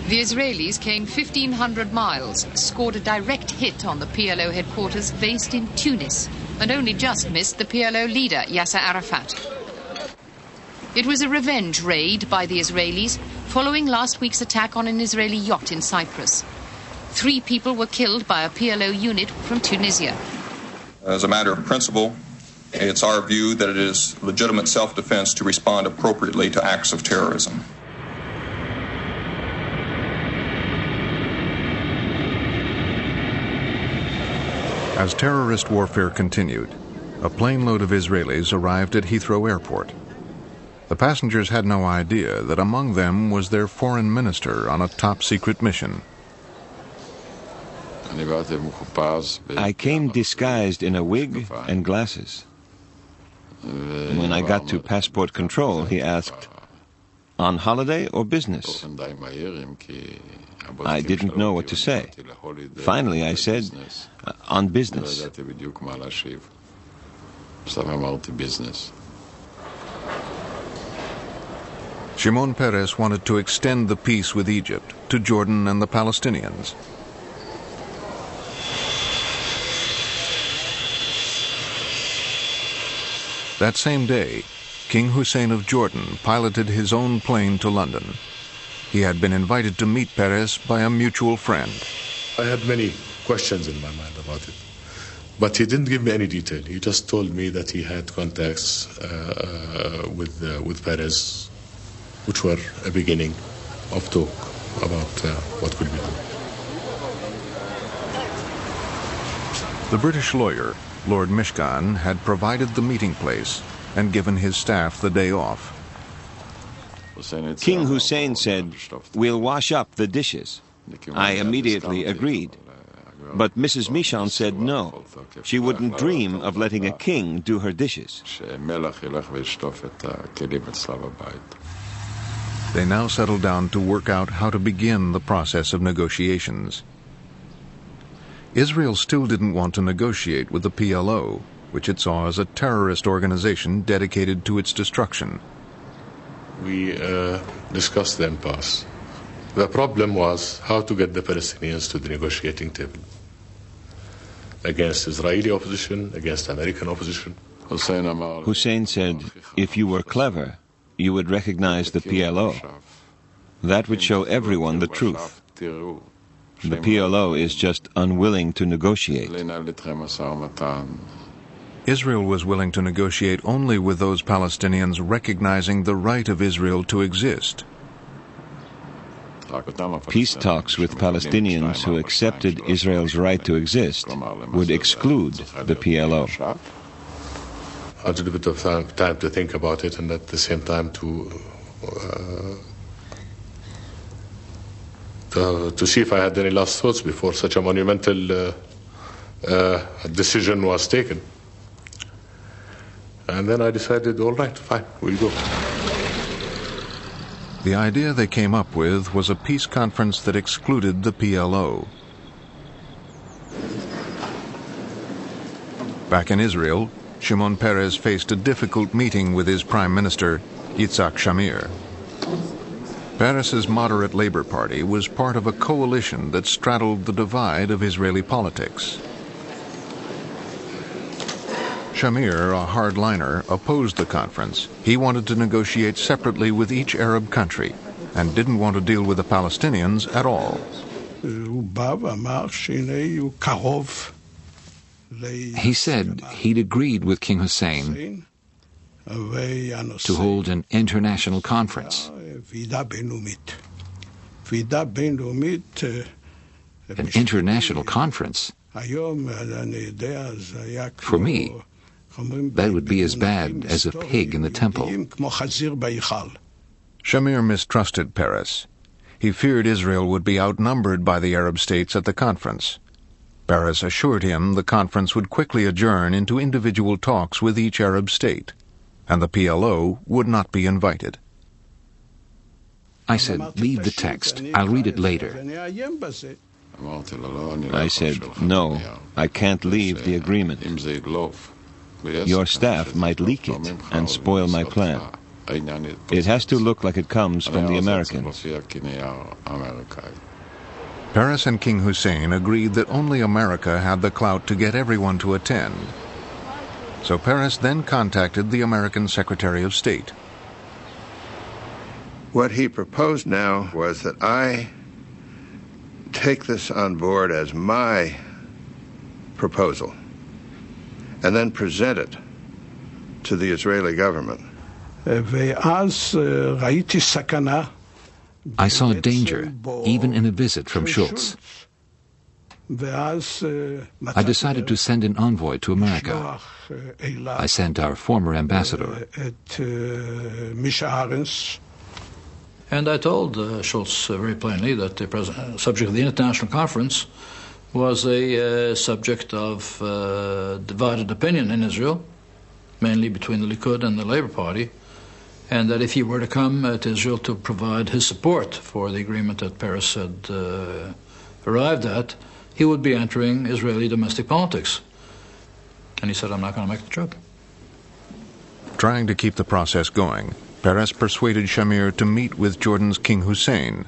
The Israelis came 1,500 miles, scored a direct hit on the PLO headquarters based in Tunis, and only just missed the PLO leader, Yasser Arafat. It was a revenge raid by the Israelis following last week's attack on an Israeli yacht in Cyprus. 3 people were killed by a PLO unit from Tunisia. As a matter of principle, it's our view that it is legitimate self-defense to respond appropriately to acts of terrorism. As terrorist warfare continued, a plane load of Israelis arrived at Heathrow Airport. The passengers had no idea that among them was their foreign minister on a top-secret mission. I came disguised in a wig and glasses. When I got to passport control, he asked, "On holiday or business?" I didn't know what to say. Finally, I said, "On business." Shimon Peres wanted to extend the peace with Egypt to Jordan and the Palestinians. That same day, King Hussein of Jordan piloted his own plane to London. He had been invited to meet Peres by a mutual friend. I had many questions in my mind about it, but he didn't give me any detail. He just told me that he had contacts with Peres, which were a beginning of talk about what could be done. The British lawyer, Lord Mishkan, had provided the meeting place and given his staff the day off. King Hussein said, "We'll wash up the dishes." I immediately agreed. But Mrs. Mishkan said no. She wouldn't dream of letting a king do her dishes. They now settled down to work out how to begin the process of negotiations. Israel still didn't want to negotiate with the PLO, which it saw as a terrorist organization dedicated to its destruction. We discussed the impasse. The problem was how to get the Palestinians to the negotiating table against Israeli opposition, against American opposition. Hussein said, "If you were clever, you would recognize the PLO. That would show everyone the truth. The PLO is just unwilling to negotiate." Israel was willing to negotiate only with those Palestinians recognizing the right of Israel to exist. Peace talks with Palestinians who accepted Israel's right to exist would exclude the PLO. I had a bit of time to think about it, and at the same time to see if I had any last thoughts before such a monumental decision was taken. And then I decided, all right, fine, we'll go. The idea they came up with was a peace conference that excluded the PLO. Back in Israel, Shimon Peres faced a difficult meeting with his prime minister, Yitzhak Shamir. Peres's moderate Labor Party was part of a coalition that straddled the divide of Israeli politics. Shamir, a hardliner, opposed the conference. He wanted to negotiate separately with each Arab country and didn't want to deal with the Palestinians at all. He said he'd agreed with King Hussein to hold an international conference. An international conference? For me, that would be as bad as a pig in the temple. Shamir mistrusted Peres. He feared Israel would be outnumbered by the Arab states at the conference. Peres assured him the conference would quickly adjourn into individual talks with each Arab state, and the PLO would not be invited. I said, "Leave the text. I'll read it later." I said, "No, I can't leave the agreement. Your staff might leak it and spoil my plan." It has to look like it comes from the Americans. Peres and King Hussein agreed that only America had the clout to get everyone to attend. So Peres then contacted the American Secretary of State. What he proposed now was that I take this on board as my proposal and then present it to the Israeli government. I saw danger, even in a visit from Schultz. I decided to send an envoy to America. I sent our former ambassador. And I told Schultz very plainly that the subject of the international conference was a subject of divided opinion in Israel, mainly between the Likud and the Labour Party, and that if he were to come to Israel to provide his support for the agreement that Peres had arrived at, he would be entering Israeli domestic politics. And he said, I'm not going to make the trip. Trying to keep the process going, Peres persuaded Shamir to meet with Jordan's King Hussein.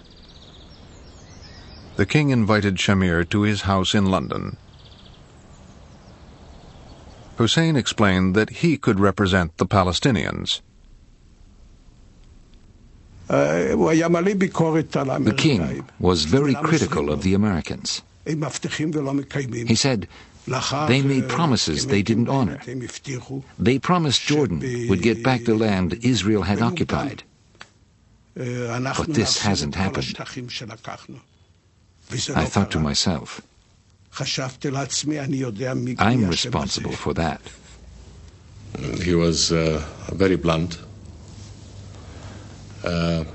The king invited Shamir to his house in London. Hussein explained that he could represent the Palestinians. The king was very critical of the Americans. He said, they made promises they didn't honor. They promised Jordan would get back the land Israel had occupied. But this hasn't happened. I thought to myself, I'm responsible for that. He was very blunt. There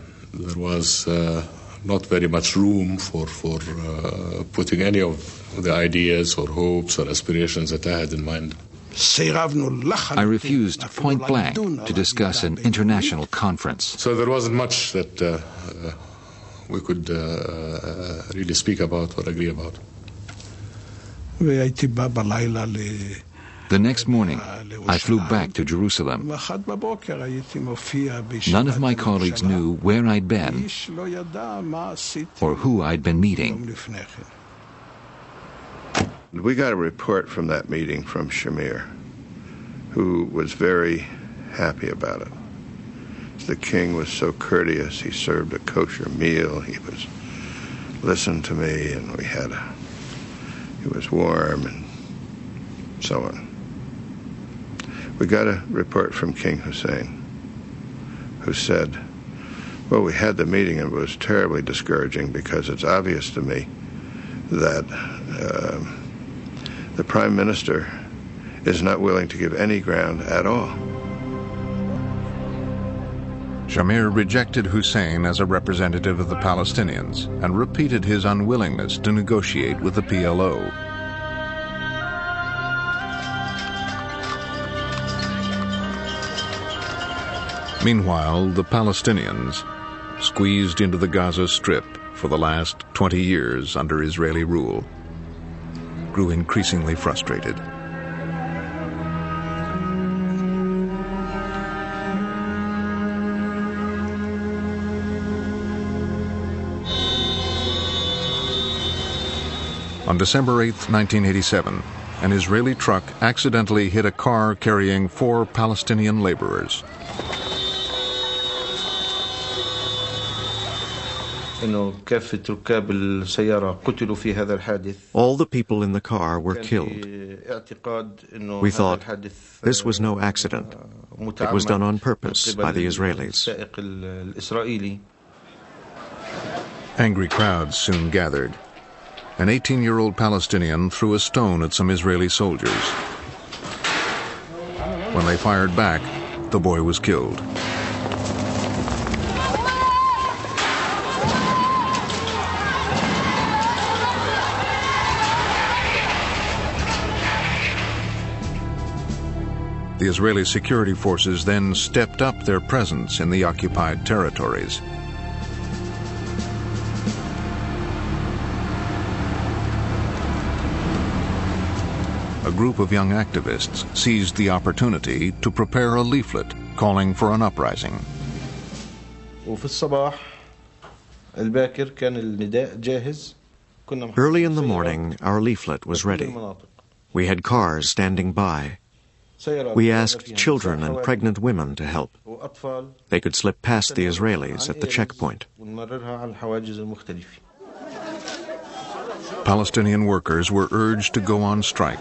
was not very much room for putting any of the ideas or hopes or aspirations that I had in mind. I refused point blank to discuss an international conference. So there wasn't much that we could really speak about or agree about. The next morning, I flew back to Jerusalem. None of my colleagues knew where I'd been or who I'd been meeting. We got a report from that meeting from Shamir, who was very happy about it. The king was so courteous. He served a kosher meal. He listened to me, and he was warm, and so on. We got a report from King Hussein, who said, well, we had the meeting and it was terribly discouraging because it's obvious to me that the Prime Minister is not willing to give any ground at all. Shamir rejected Hussein as a representative of the Palestinians and repeated his unwillingness to negotiate with the PLO. Meanwhile, the Palestinians, squeezed into the Gaza Strip for the last 20 years under Israeli rule, grew increasingly frustrated. On December 8, 1987, an Israeli truck accidentally hit a car carrying 4 Palestinian laborers. All the people in the car were killed. We thought this was no accident. It was done on purpose by the Israelis. Angry crowds soon gathered. An 18-year-old Palestinian threw a stone at some Israeli soldiers. When they fired back, the boy was killed. The Israeli security forces then stepped up their presence in the occupied territories. A group of young activists seized the opportunity to prepare a leaflet calling for an uprising. Early in the morning, our leaflet was ready. We had cars standing by. We asked children and pregnant women to help. They could slip past the Israelis at the checkpoint. Palestinian workers were urged to go on strike.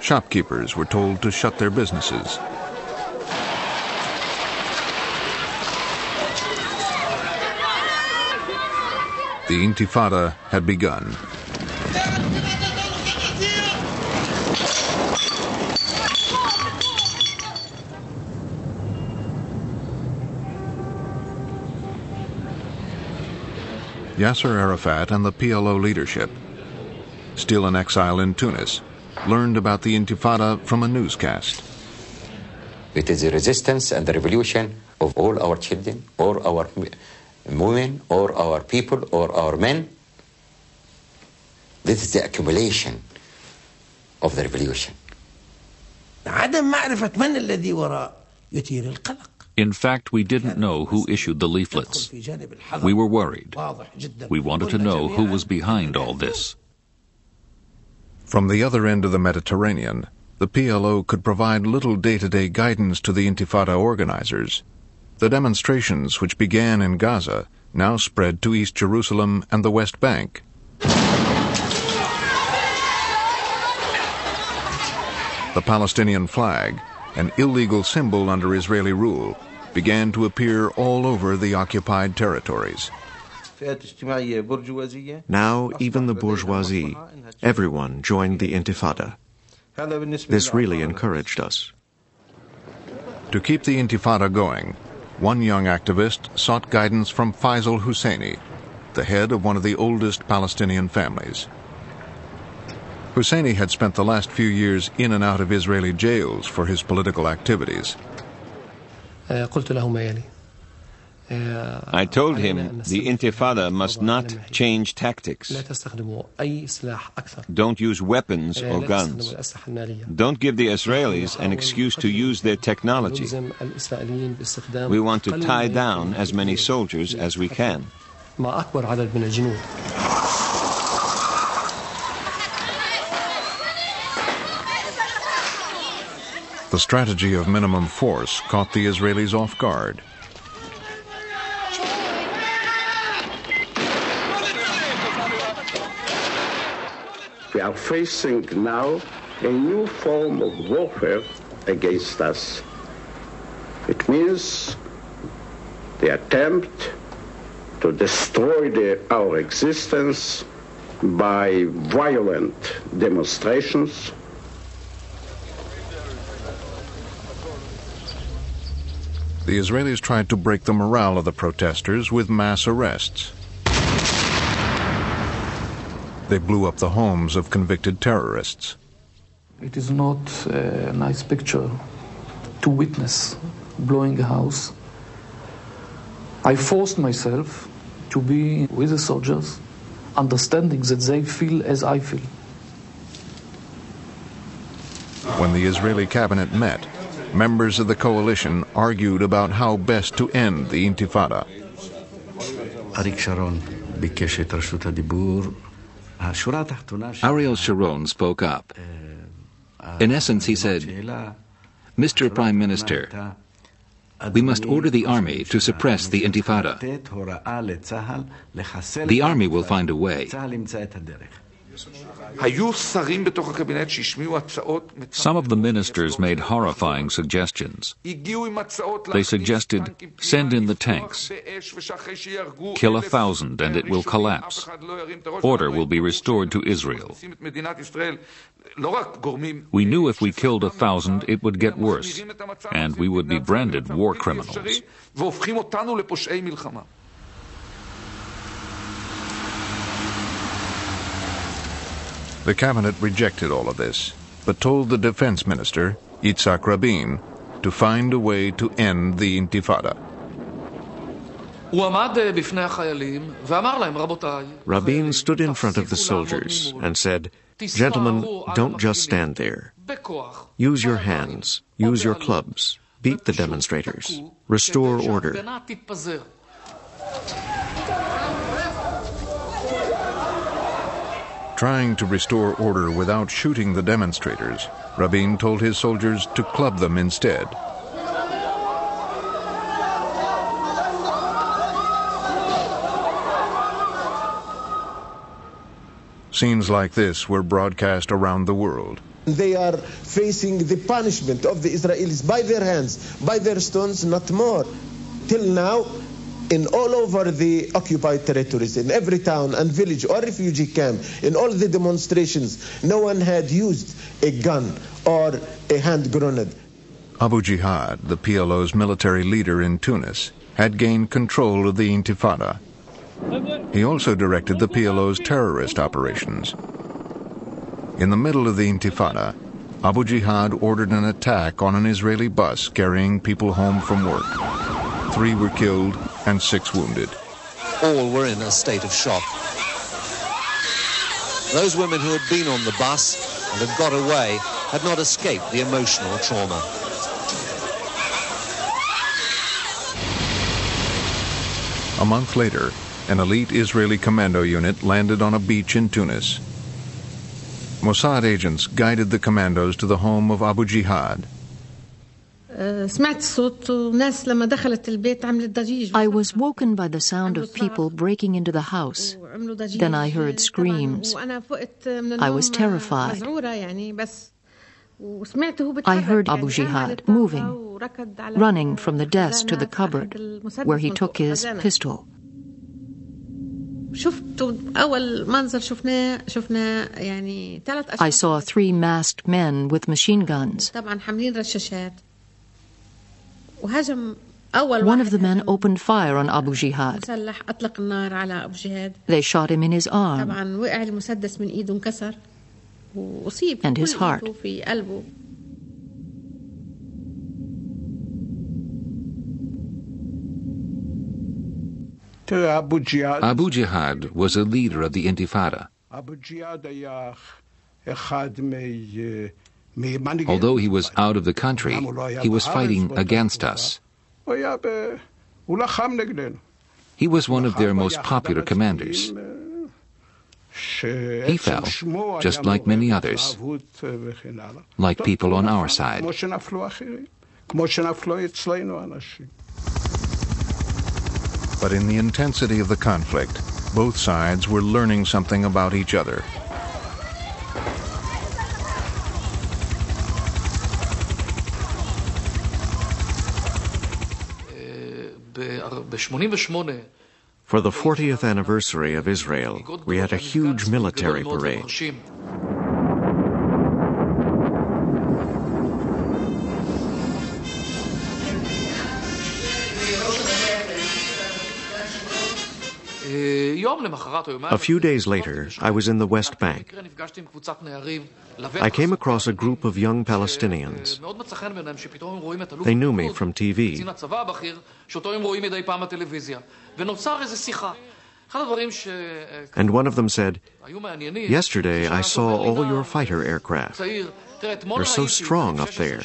Shopkeepers were told to shut their businesses. The Intifada had begun. Yasser Arafat and the PLO leadership, still in exile in Tunis, learned about the Intifada from a newscast. It is the resistance and the revolution of all our children, or our women, or our people, or our men. This is the accumulation of the revolution. In fact, we didn't know who issued the leaflets. We were worried. We wanted to know who was behind all this. From the other end of the Mediterranean, the PLO could provide little day-to-day guidance to the Intifada organizers. The demonstrations, which began in Gaza, now spread to East Jerusalem and the West Bank. The Palestinian flag, an illegal symbol under Israeli rule, began to appear all over the occupied territories. Now, even the bourgeoisie, everyone joined the Intifada. This really encouraged us. To keep the Intifada going, one young activist sought guidance from Faisal Husseini, the head of one of the oldest Palestinian families. Husseini had spent the last few years in and out of Israeli jails for his political activities. I told him the Intifada must not change tactics. Don't use weapons or guns. Don't give the Israelis an excuse to use their technology. We want to tie down as many soldiers as we can. The strategy of minimum force caught the Israelis off guard. We are facing now a new form of warfare against us. It means the attempt to destroy our existence by violent demonstrations. The Israelis tried to break the morale of the protesters with mass arrests. They blew up the homes of convicted terrorists. It is not a nice picture to witness blowing a house. I forced myself to be with the soldiers, understanding that they feel as I feel. When the Israeli cabinet met, members of the coalition argued about how best to end the Intifada. Ariel Sharon spoke up. In essence, he said, Mr. Prime Minister, we must order the army to suppress the Intifada. The army will find a way. Some of the ministers made horrifying suggestions. They suggested, send in the tanks, kill 1,000 and it will collapse. Order will be restored to Israel. We knew if we killed 1,000 it would get worse, and we would be branded war criminals. The cabinet rejected all of this, but told the defense minister, Yitzhak Rabin, to find a way to end the Intifada. Rabin stood in front of the soldiers and said, "Gentlemen, don't just stand there. Use your hands, use your clubs, beat the demonstrators, restore order. Trying to restore order without shooting the demonstrators, Rabin told his soldiers to club them instead. Scenes like this were broadcast around the world. They are facing the punishment of the Israelis by their hands, by their stones, not more. Till now, in all over the occupied territories, in every town and village or refugee camp, in all the demonstrations, no one had used a gun or a hand grenade. Abu Jihad, the PLO's military leader in Tunis, had gained control of the Intifada. He also directed the PLO's terrorist operations. In the middle of the Intifada, Abu Jihad ordered an attack on an Israeli bus carrying people home from work. 3 were killed and 6 wounded. All were in a state of shock. Those women who had been on the bus and had got away had not escaped the emotional trauma. A month later, an elite Israeli commando unit landed on a beach in Tunis. Mossad agents guided the commandos to the home of Abu Jihad. I was woken by the sound of people breaking into the house. Then I heard screams. I was terrified. I heard Abu Jihad moving, running from the desk to the cupboard, where he took his pistol. I saw 3 masked men with machine guns. One of the men opened fire on Abu Jihad. They shot him in his arm and his heart. Abu Jihad was a leader of the Intifada. Although he was out of the country, he was fighting against us. He was one of their most popular commanders. He fell, just like many others, like people on our side. But in the intensity of the conflict, both sides were learning something about each other. For the 40th anniversary of Israel, we had a huge military parade. A few days later, I was in the West Bank. I came across a group of young Palestinians. They knew me from TV. And one of them said, "Yesterday I saw all your fighter aircraft. You're so strong up there.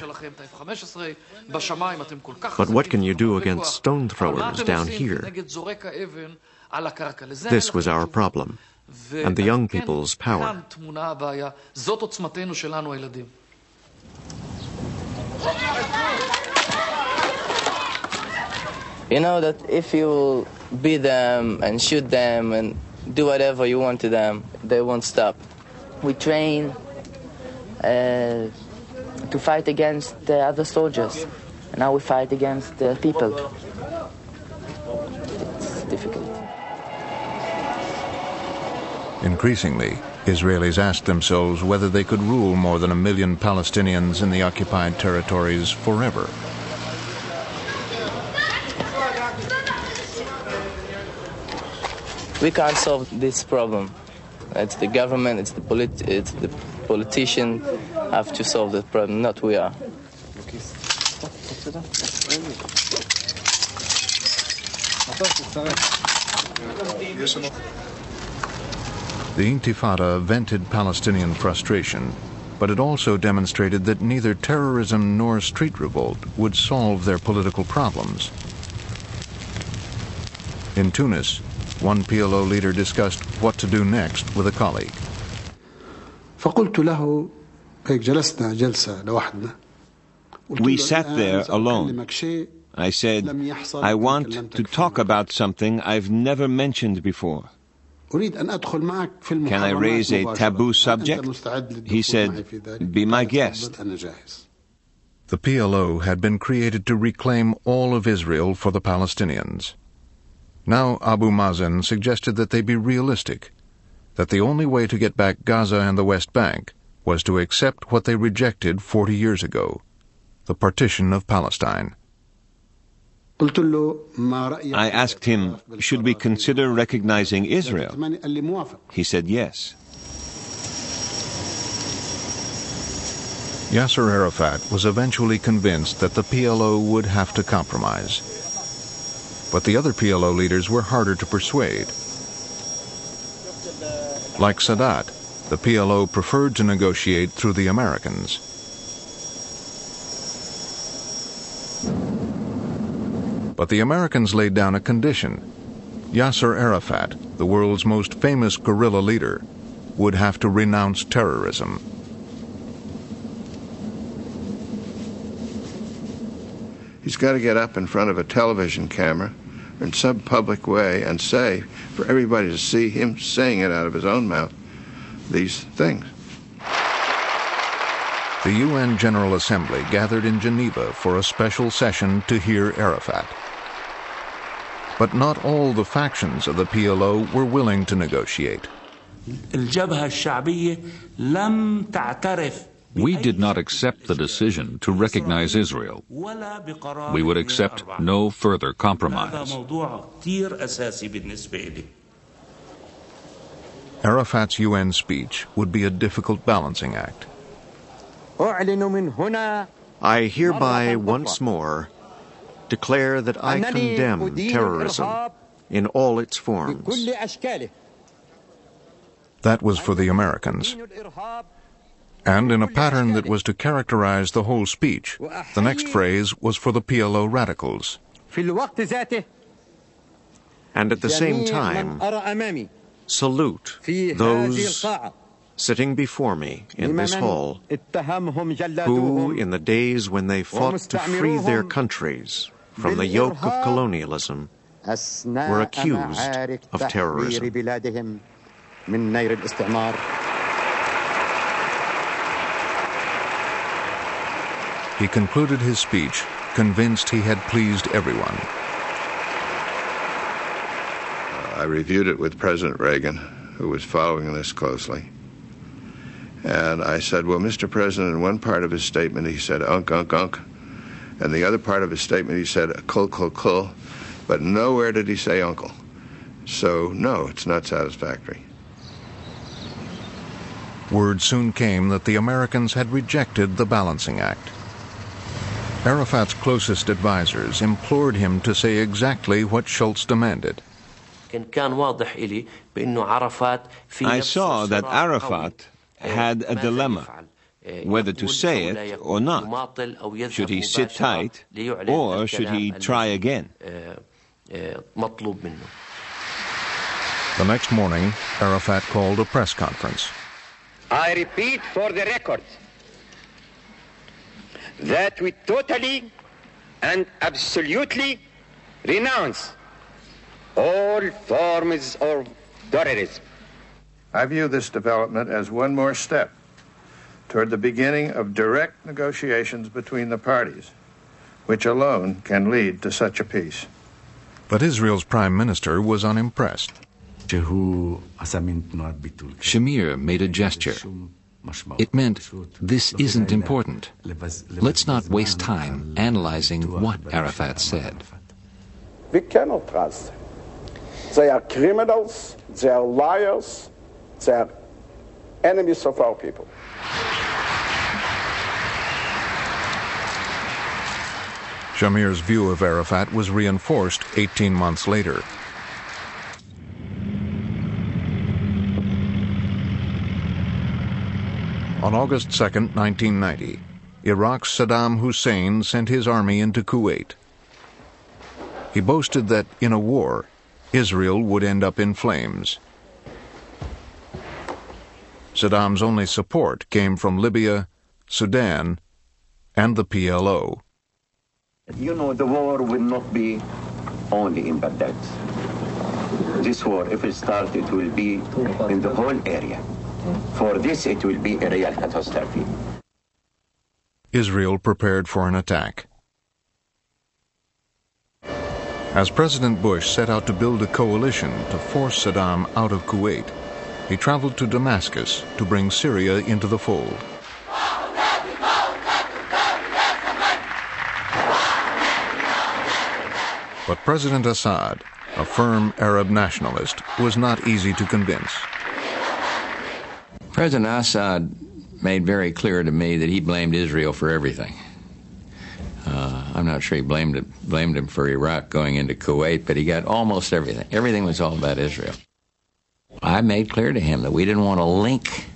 But what can you do against stone throwers down here?" This was our problem, and the young people's power. You know that if you beat them and shoot them and do whatever you want to them, they won't stop. We train to fight against the other soldiers. And now we fight against the people. It's difficult. Increasingly, Israelis asked themselves whether they could rule more than 1 million Palestinians in the occupied territories forever. We can't solve this problem. It's the government, it's the politician have to solve the problem, not we are. The Intifada vented Palestinian frustration, but it also demonstrated that neither terrorism nor street revolt would solve their political problems. In Tunis, one PLO leader discussed what to do next with a colleague. We sat there alone. I said, I want to talk about something I've never mentioned before. Can I raise a taboo subject? He said, be my guest. The PLO had been created to reclaim all of Israel for the Palestinians. Now Abu Mazen suggested that they be realistic, that the only way to get back Gaza and the West Bank was to accept what they rejected 40 years ago, the partition of Palestine. I asked him, should we consider recognizing Israel? He said yes. Yasser Arafat was eventually convinced that the PLO would have to compromise. But the other PLO leaders were harder to persuade. Like Sadat, the PLO preferred to negotiate through the Americans. But the Americans laid down a condition. Yasser Arafat, the world's most famous guerrilla leader, would have to renounce terrorism. He's got to get up in front of a television camera in some public way and say, for everybody to see him saying it out of his own mouth, these things. The UN General Assembly gathered in Geneva for a special session to hear Arafat. But not all the factions of the PLO were willing to negotiate. We did not accept the decision to recognize Israel. We would accept no further compromise. Arafat's UN speech would be a difficult balancing act. I hereby once more declare that I condemn terrorism in all its forms. That was for the Americans. And in a pattern that was to characterize the whole speech, the next phrase was for the PLO radicals. And at the same time, salute those sitting before me in this hall who, in the days when they fought to free their countries from the yoke of colonialism, were accused of terrorism. He concluded his speech convinced he had pleased everyone. I reviewed it with President Reagan, who was following this closely. And I said, well, Mr. President, in one part of his statement he said, unk, unk, unk. And the other part of his statement he said, kul, kul, kul. But nowhere did he say uncle. So, no, it's not satisfactory. Word soon came that the Americans had rejected the balancing act. Arafat's closest advisors implored him to say exactly what Shultz demanded. I saw that Arafat had a dilemma, whether to say it or not. Should he sit tight, or should he try again? The next morning, Arafat called a press conference. I repeat for the record that we totally and absolutely renounce all forms of terrorism. I view this development as one more step toward the beginning of direct negotiations between the parties, which alone can lead to such a peace. But Israel's prime minister was unimpressed. Shamir made a gesture. It meant, this isn't important. Let's not waste time analyzing what Arafat said. We cannot trust them. They are criminals, they are liars, they are enemies of our people. Shamir's view of Arafat was reinforced 18 months later. On August 2, 1990, Iraq's Saddam Hussein sent his army into Kuwait. He boasted that, in a war, Israel would end up in flames. Saddam's only support came from Libya, Sudan, and the PLO. You know, the war will not be only in Baghdad. This war, if it starts, it will be in the whole area. For this, it will be a real catastrophe. Israel prepared for an attack. As President Bush set out to build a coalition to force Saddam out of Kuwait, he traveled to Damascus to bring Syria into the fold. But President Assad, a firm Arab nationalist, was not easy to convince. President Assad made very clear to me that he blamed Israel for everything. I'm not sure he blamed him for Iraq going into Kuwait, but he got almost everything. Everything was all about Israel. I made clear to him that we didn't want to link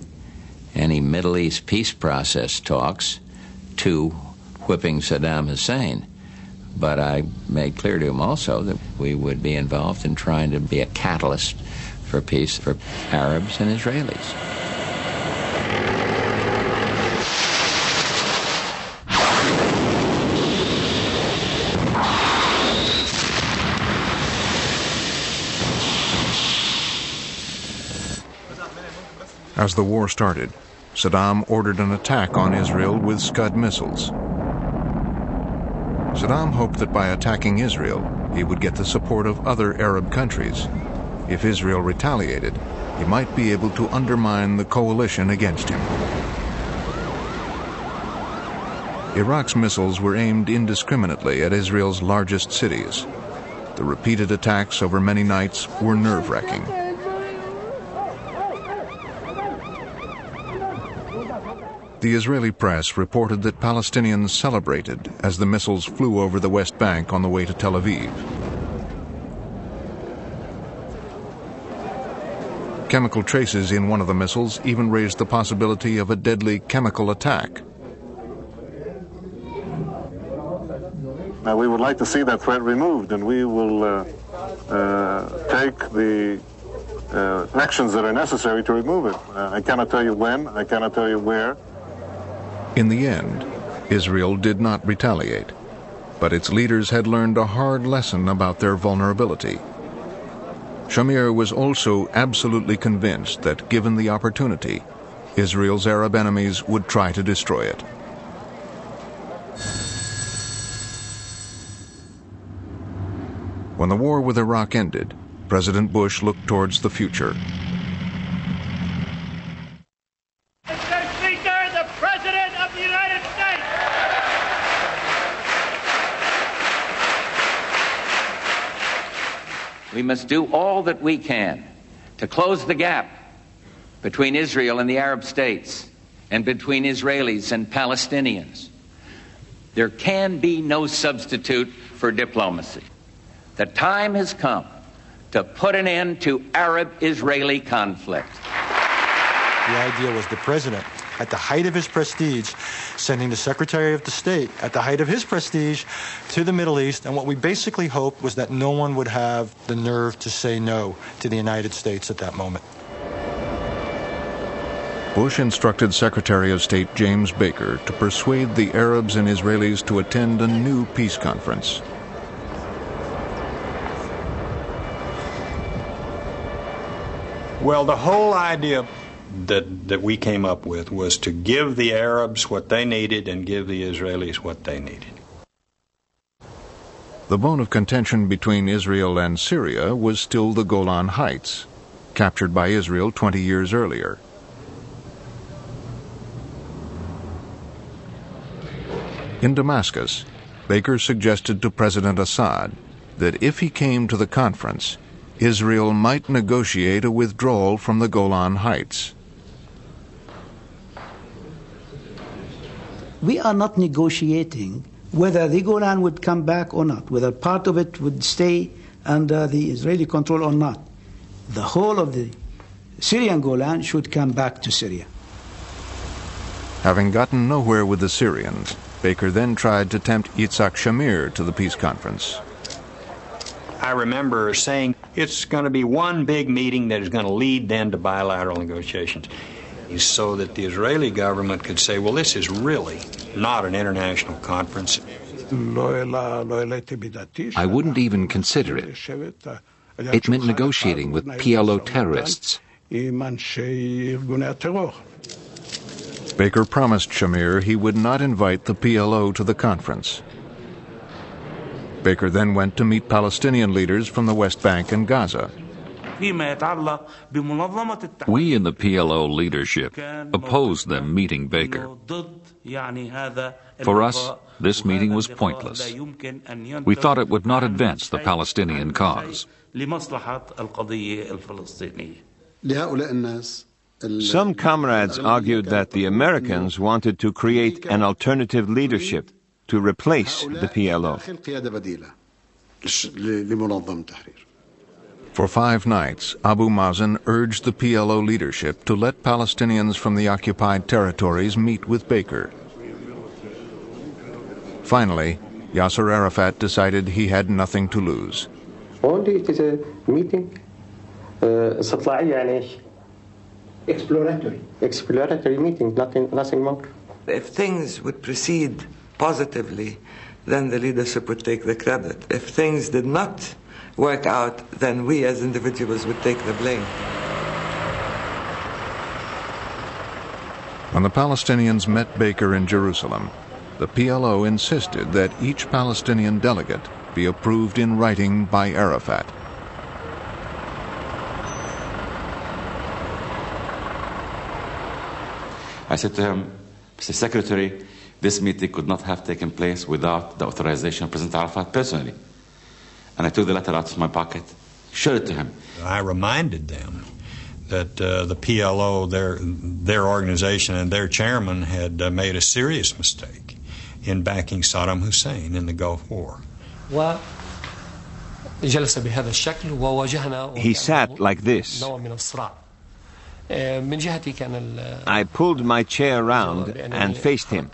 any Middle East peace process talks to whipping Saddam Hussein. But I made clear to him also that we would be involved in trying to be a catalyst for peace for Arabs and Israelis. As the war started, Saddam ordered an attack on Israel with Scud missiles. Saddam hoped that by attacking Israel, he would get the support of other Arab countries. If Israel retaliated, he might be able to undermine the coalition against him. Iraq's missiles were aimed indiscriminately at Israel's largest cities. The repeated attacks over many nights were nerve-wracking. The Israeli press reported that Palestinians celebrated as the missiles flew over the West Bank on the way to Tel Aviv. Chemical traces in one of the missiles even raised the possibility of a deadly chemical attack. Now, we would like to see that threat removed, and we will take the actions that are necessary to remove it. I cannot tell you when, I cannot tell you where. In the end, Israel did not retaliate, but its leaders had learned a hard lesson about their vulnerability. Shamir was also absolutely convinced that, given the opportunity, Israel's Arab enemies would try to destroy it. When the war with Iraq ended, President Bush looked towards the future. We must do all that we can to close the gap between Israel and the Arab states and between Israelis and Palestinians. There can be no substitute for diplomacy. The time has come to put an end to Arab-Israeli conflict. The idea was the president, at the height of his prestige, sending the Secretary of State, at the height of his prestige, to the Middle East, and what we basically hoped was that no one would have the nerve to say no to the United States at that moment. Bush instructed Secretary of State James Baker to persuade the Arabs and Israelis to attend a new peace conference. Well, the whole idea that we came up with was to give the Arabs what they needed and give the Israelis what they needed. The bone of contention between Israel and Syria was still the Golan Heights, captured by Israel 20 years earlier. In Damascus, Baker suggested to President Assad that if he came to the conference, Israel might negotiate a withdrawal from the Golan Heights. We are not negotiating whether the Golan would come back or not, whether part of it would stay under the Israeli control or not. The whole of the Syrian Golan should come back to Syria. Having gotten nowhere with the Syrians, Baker then tried to tempt Yitzhak Shamir to the peace conference. I remember saying it's going to be one big meeting that is going to lead then to bilateral negotiations, so that the Israeli government could say, well, this is really not an international conference. I wouldn't even consider it. It meant negotiating with PLO terrorists. Baker promised Shamir he would not invite the PLO to the conference. Baker then went to meet Palestinian leaders from the West Bank and Gaza. We in the PLO leadership opposed them meeting Baker. For us, this meeting was pointless. We thought it would not advance the Palestinian cause. Some comrades argued that the Americans wanted to create an alternative leadership to replace the PLO. For 5 nights, Abu Mazen urged the PLO leadership to let Palestinians from the occupied territories meet with Baker. Finally, Yasser Arafat decided he had nothing to lose. Only it is a meeting, exploratory meeting, nothing more. If things would proceed positively, then the leadership would take the credit. If things did not work out, then we as individuals would take the blame. When the Palestinians met Baker in Jerusalem, the PLO insisted that each Palestinian delegate be approved in writing by Arafat. I said to him, Mr. Secretary, this meeting could not have taken place without the authorization of President Arafat personally. And I took the letter out of my pocket, showed it to him. I reminded them that the PLO, their organization and their chairman had made a serious mistake in backing Saddam Hussein in the Gulf War. He sat like this. I pulled my chair around and faced him.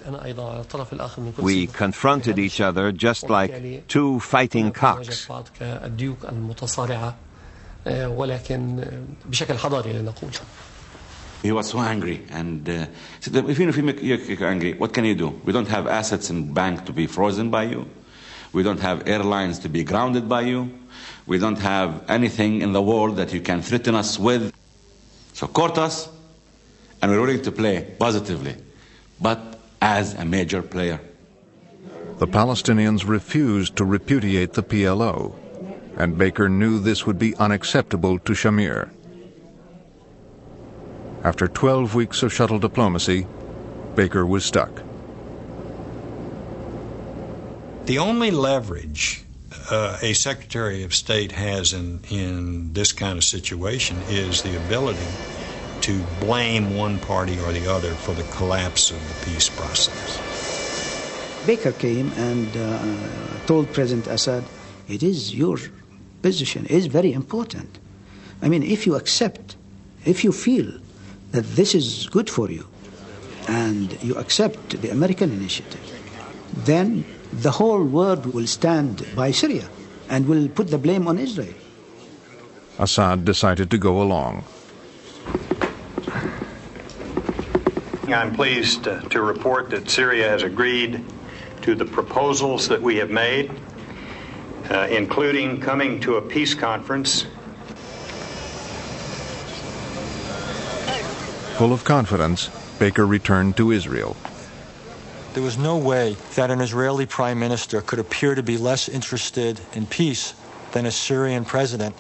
We confronted each other just like two fighting cocks. He was so angry and said, even if you make you angry, what can you do? We don't have assets in bank to be frozen by you. We don't have airlines to be grounded by you. We don't have anything in the world that you can threaten us with. So court us, and we're willing to play positively, but as a major player. The Palestinians refused to repudiate the PLO, and Baker knew this would be unacceptable to Shamir. After 12 weeks of shuttle diplomacy, Baker was stuck. The only leverage a Secretary of State has in this kind of situation is the ability to blame one party or the other for the collapse of the peace process. Baker came and told President Assad, it is your position is very important. I mean, if you accept, if you feel that this is good for you, and you accept the American initiative, then the whole world will stand by Syria and will put the blame on Israel. Assad decided to go along. I'm pleased to report that Syria has agreed to the proposals that we have made, including coming to a peace conference. Full of confidence, Baker returned to Israel. There was no way that an Israeli prime minister could appear to be less interested in peace than a Syrian president,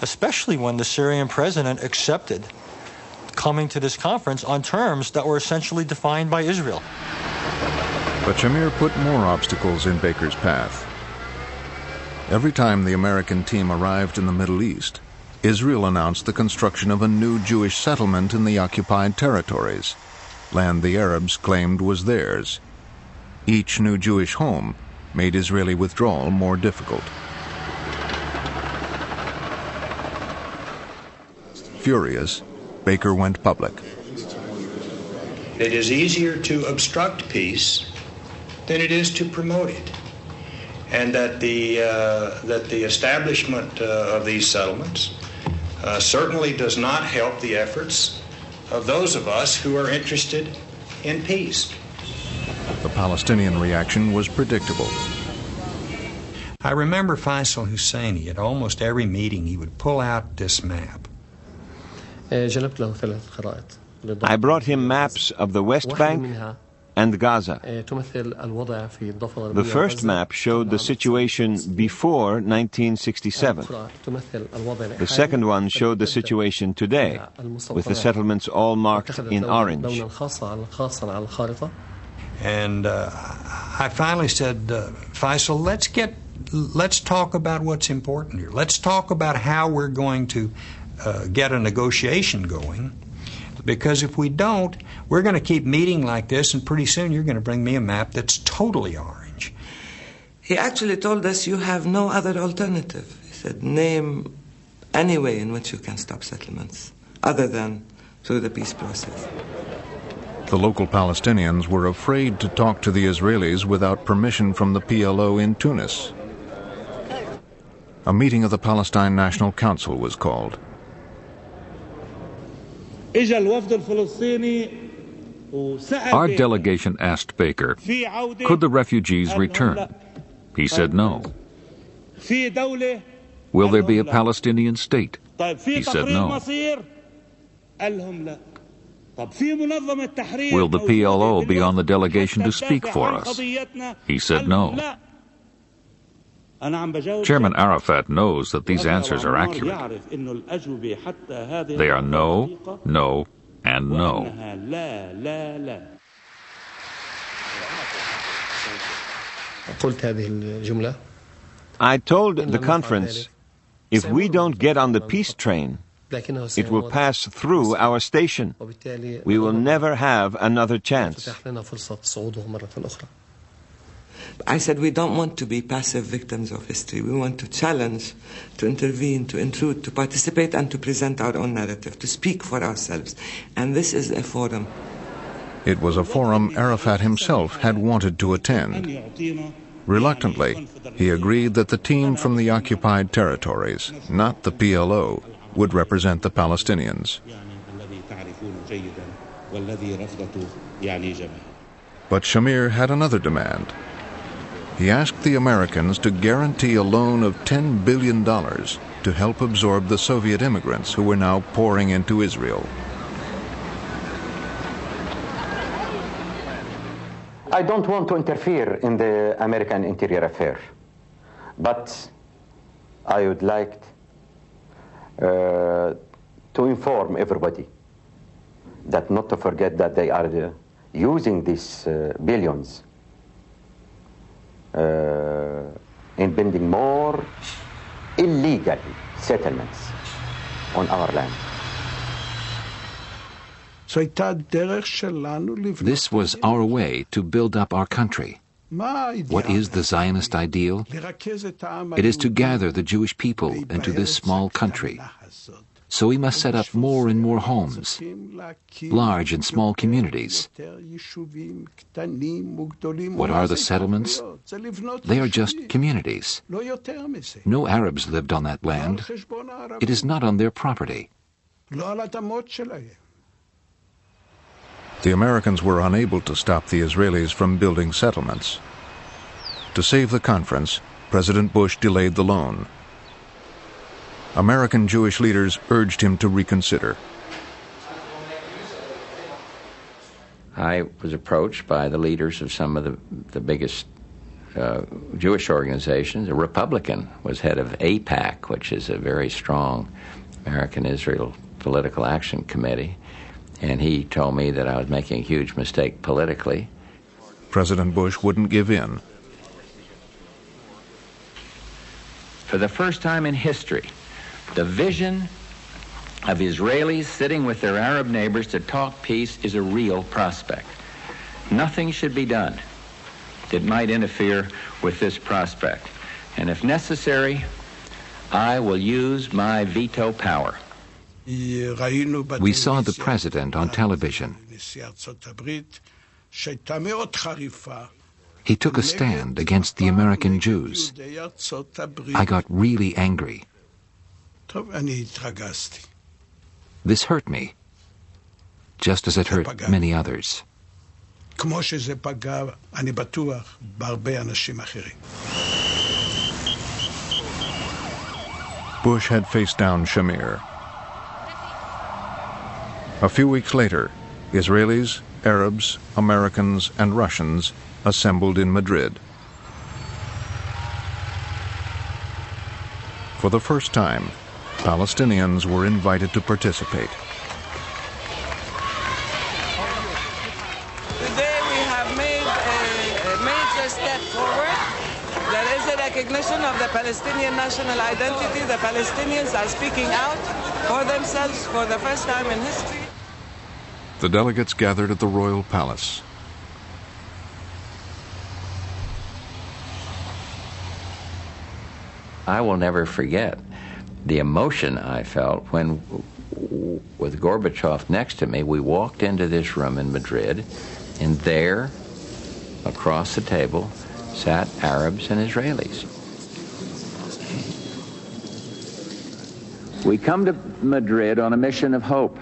especially when the Syrian president accepted coming to this conference on terms that were essentially defined by Israel. But Shamir put more obstacles in Baker's path. Every time the American team arrived in the Middle East, Israel announced the construction of a new Jewish settlement in the occupied territories, land the Arabs claimed was theirs. Each new Jewish home made Israeli withdrawal more difficult. Furious, Baker went public. It is easier to obstruct peace than it is to promote it. and that the establishment of these settlements certainly does not help the efforts of those of us who are interested in peace. The Palestinian reaction was predictable. I remember Faisal Husseini, at almost every meeting, he would pull out this map. I brought him maps of the West Bank and Gaza. The first map showed the situation before 1967. The second one showed the situation today, with the settlements all marked in orange. And I finally said, Faisal, let's talk about what's important here. Let's talk about how we're going to get a negotiation going. Because if we don't, we're going to keep meeting like this, and pretty soon you're going to bring me a map that's totally orange. He actually told us you have no other alternative. He said, name any way in which you can stop settlements, other than through the peace process. The local Palestinians were afraid to talk to the Israelis without permission from the PLO in Tunis. A meeting of the Palestine National Council was called. Our delegation asked Baker, could the refugees return? He said no. Will there be a Palestinian state? He said no. Will the PLO be on the delegation to speak for us? He said no. Chairman Arafat knows that these answers are accurate. They are no, no, and no. I told the conference, if we don't get on the peace train, it will pass through our station. We will never have another chance. I said we don't want to be passive victims of history. We want to challenge, to intervene, to intrude, to participate, and to present our own narrative, to speak for ourselves. And this is a forum. It was a forum Arafat himself had wanted to attend. Reluctantly, he agreed that the team from the occupied territories, not the PLO, would represent the Palestinians. But Shamir had another demand. He asked the Americans to guarantee a loan of $10 billion to help absorb the Soviet immigrants who were now pouring into Israel. I don't want to interfere in the American interior affair, but I would like to inform everybody that not to forget that they are using these billions in building more illegal settlements on our land. This was our way to build up our country. What is the Zionist ideal? It is to gather the Jewish people into this small country. So we must set up more and more homes, large and small communities. What are the settlements? They are just communities. No Arabs lived on that land. It is not on their property. The Americans were unable to stop the Israelis from building settlements. To save the conference, President Bush delayed the loan. American Jewish leaders urged him to reconsider. I was approached by the leaders of some of the biggest Jewish organizations. A Republican was head of AIPAC, which is a very strong American-Israel political action committee, and he told me that I was making a huge mistake politically. President Bush wouldn't give in. For the first time in history, the vision of Israelis sitting with their Arab neighbors to talk peace is a real prospect. Nothing should be done that might interfere with this prospect. And if necessary, I will use my veto power. We saw the president on television. He took a stand against the American Jews. I got really angry. This hurt me, just as it hurt many others. Bush had faced down Shamir. A few weeks later, Israelis, Arabs, Americans, and Russians assembled in Madrid. For the first time, Palestinians were invited to participate. Today we have made a major step forward. There is a recognition of the Palestinian national identity. The Palestinians are speaking out for themselves for the first time in history. The delegates gathered at the Royal Palace. I will never forget the emotion I felt when, with Gorbachev next to me, we walked into this room in Madrid, and there, across the table, sat Arabs and Israelis. We come to Madrid on a mission of hope.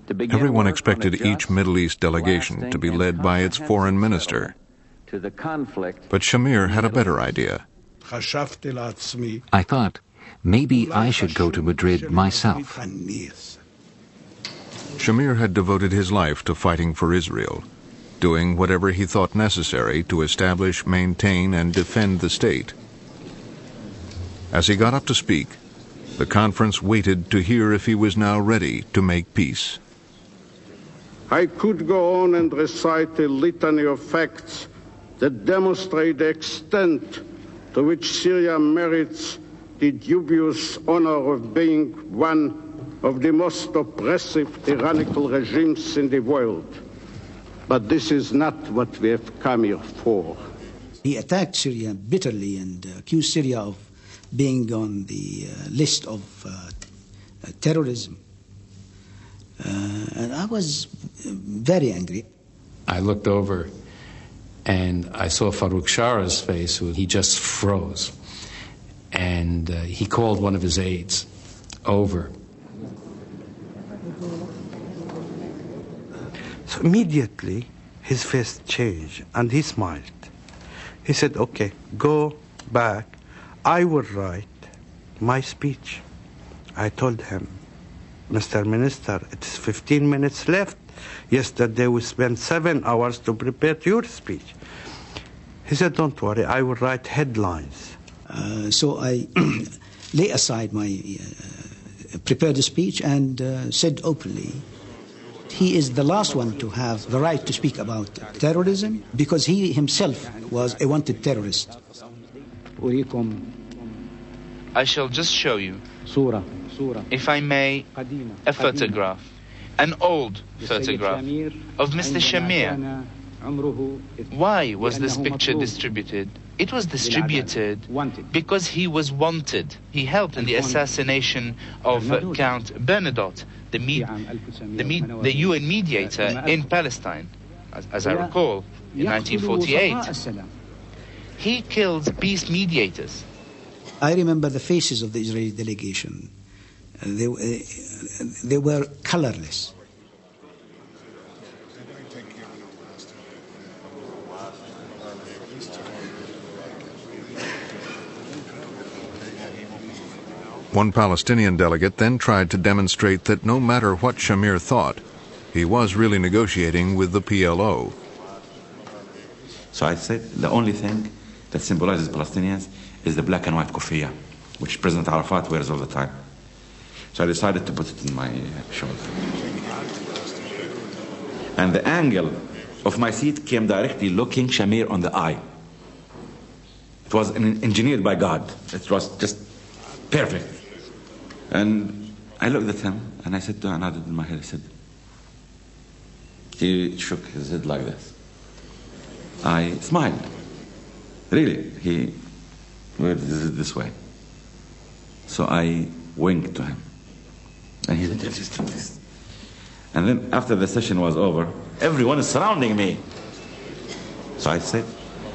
Everyone expected each Middle East delegation to be led by its foreign minister. But Shamir had a better idea. I thought, maybe I should go to Madrid myself. Shamir had devoted his life to fighting for Israel, doing whatever he thought necessary to establish, maintain, and defend the state. As he got up to speak, the conference waited to hear if he was now ready to make peace. I could go on and recite a litany of facts that demonstrate the extent to which Syria merits the dubious honor of being one of the most oppressive tyrannical regimes in the world. But this is not what we have come here for. He attacked Syria bitterly and accused Syria of being on the list of terrorism. And I was very angry. I looked over and I saw Farouk Shara's face. He just froze. And he called one of his aides over. So immediately his face changed and he smiled. He said, okay, go back. I will write my speech. I told him, Mr. Minister, it's 15 minutes left. Yesterday we spent 7 hours to prepare your speech. He said, don't worry, I will write headlines. So I lay aside my prepared speech and said openly, he is the last one to have the right to speak about terrorism because he himself was a wanted terrorist. I shall just show you, if I may, a photograph, an old photograph of Mr. Shamir. Why was this picture distributed? It was distributed because he was wanted. He helped in the assassination of Count Bernadotte, the UN mediator in Palestine, as I recall, in 1948. He killed peace mediators. I remember the faces of the Israeli delegation. They were colorless. One Palestinian delegate then tried to demonstrate that no matter what Shamir thought, he was really negotiating with the PLO. So I said the only thing that symbolizes Palestinians is the black and white kufiya, which President Arafat wears all the time. So I decided to put it in my shoulder. And the angle of my seat came directly looking Shamir on the eye. It was engineered by God. It was just perfect. And I looked at him and I said to him, I nodded in my head, I said, he shook his head like this. I smiled. Really, he went this way. So I winked to him. And he did this. And then after the session was over, everyone is surrounding me. So I said,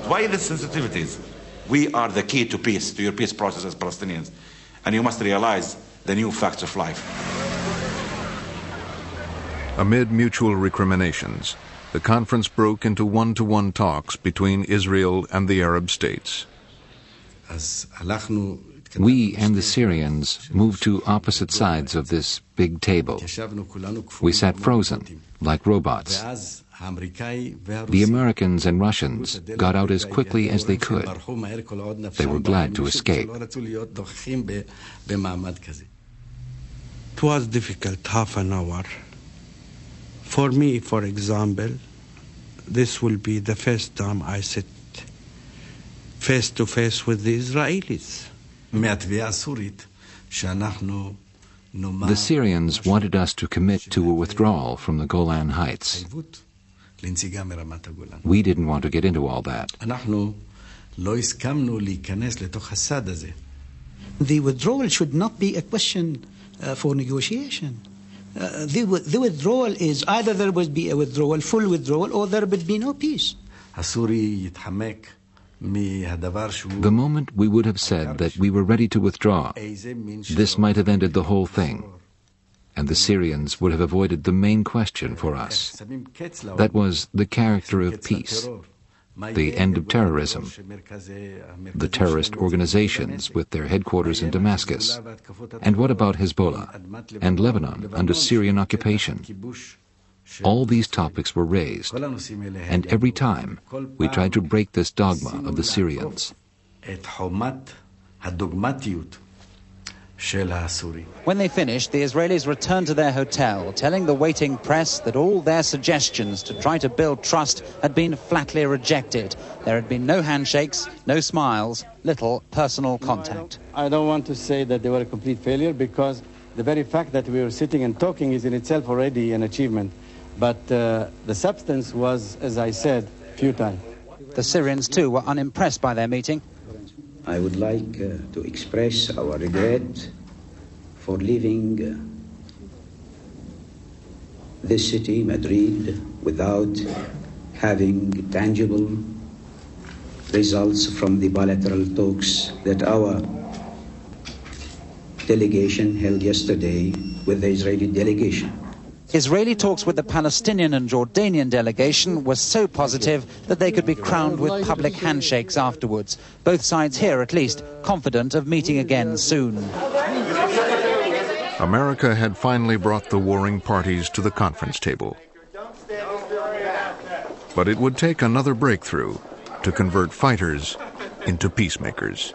Why the sensitivities? We are the key to peace, to your peace process as Palestinians. And you must realize the new facts of life. Amid mutual recriminations, the conference broke into one-to-one talks between Israel and the Arab states. We and the Syrians moved to opposite sides of this big table. We sat frozen, like robots. The Americans and Russians got out as quickly as they could. They were glad to escape. It was difficult, half an hour. For me, for example, this will be the first time I sit face to face with the Israelis. The Syrians wanted us to commit to a withdrawal from the Golan Heights. We didn't want to get into all that. The withdrawal should not be a question for negotiation. The withdrawal is either there would be a withdrawal, full withdrawal, or there would be no peace. The moment we would have said that we were ready to withdraw, this might have ended the whole thing, and the Syrians would have avoided the main question for us. That was the character of peace, the end of terrorism, the terrorist organizations with their headquarters in Damascus, and what about Hezbollah and Lebanon under Syrian occupation? All these topics were raised, and every time we tried to break this dogma of the Syrians. When they finished, the Israelis returned to their hotel, telling the waiting press that all their suggestions to try to build trust had been flatly rejected. There had been no handshakes, no smiles, little personal contact. I don't want to say that they were a complete failure, because the very fact that we were sitting and talking is in itself already an achievement. But the substance was, as I said, futile. The Syrians, too, were unimpressed by their meeting. I would like to express our regret for leaving this city, Madrid, without having tangible results from the bilateral talks that our delegation held yesterday with the Israeli delegation. Israeli talks with the Palestinian and Jordanian delegation were so positive that they could be crowned with public handshakes afterwards. Both sides here, at least, confident of meeting again soon. America had finally brought the warring parties to the conference table. But it would take another breakthrough to convert fighters into peacemakers.